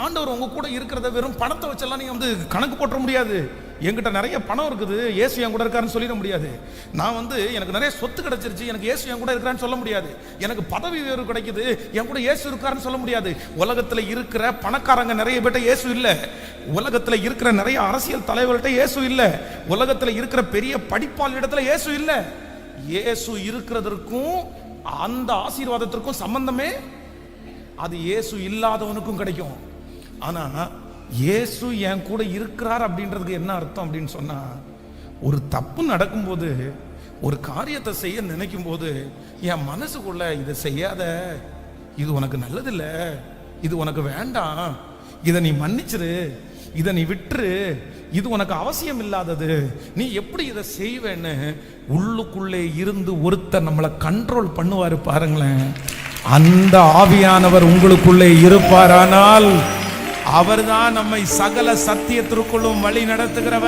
ஆண்டவர் உங்க கூட இருக்கிறத வெறும் பணத்தை வச்செல்லாம் நீங்க வந்து கணக்கு போட்ட முடியாது. என்கிட்ட நிறைய பணம் இருக்குது, இயேசு என் கூட இருக்காருன்னு சொல்லிட முடியாது. நான் வந்து எனக்கு நிறைய சொத்து கிடைச்சிருச்சு, எனக்கு இயேசு என் கூட இருக்கிறான்னு சொல்ல முடியாது. எனக்கு பதவி உயர்வு கிடைக்குது, என் கூட இயேசு இருக்காருன்னு சொல்ல முடியாது. உலகத்துல இருக்கிற பணக்காரங்க நிறைய பேர்ட்ட இயேசு இல்லை. உலகத்துல இருக்கிற நிறைய அரசியல் தலைவர்கள்ட்ட இயேசு இல்லை. உலகத்துல இருக்கிற பெரிய படிப்பாளர் இடத்துல இயேசு இல்லை. இயேசு இருக்கிறதற்கும் அந்த ஆசீர்வாதத்திற்கும் சம்பந்தமே அது இயேசு இல்லாதவனுக்கும் கிடைக்கும். ஆனா இயேசு என் கூட இருக்கிறார் அப்படின்றதுக்கு என்ன அர்த்தம் அப்படின்னு சொன்னா, ஒரு தப்பு நடக்கும்போது, ஒரு காரியத்தை செய்ய நினைக்கும் போது என் மனசுக்குள்ள இதை செய்யாத, இது உனக்கு நல்லதில்லை, இது உனக்கு வேண்டாம், இதை நீ மன்னிச்சிரு, இதை நீ விட்டுரு, இது உனக்கு அவசியம் இல்லாதது, நீ எப்படி இதை செய்வேன்னு உள்ளுக்குள்ளே இருந்து ஒருத்தர் நம்மளை கண்ட்ரோல் பண்ணுவாரு பாருங்களேன். அந்த ஆவியானவர் உங்களுக்குள்ளே இருப்பாரானால் அவர்தான் நம்மை சகல சத்தியத்திற்குள்ளும் வழி நடத்துகிறவர்.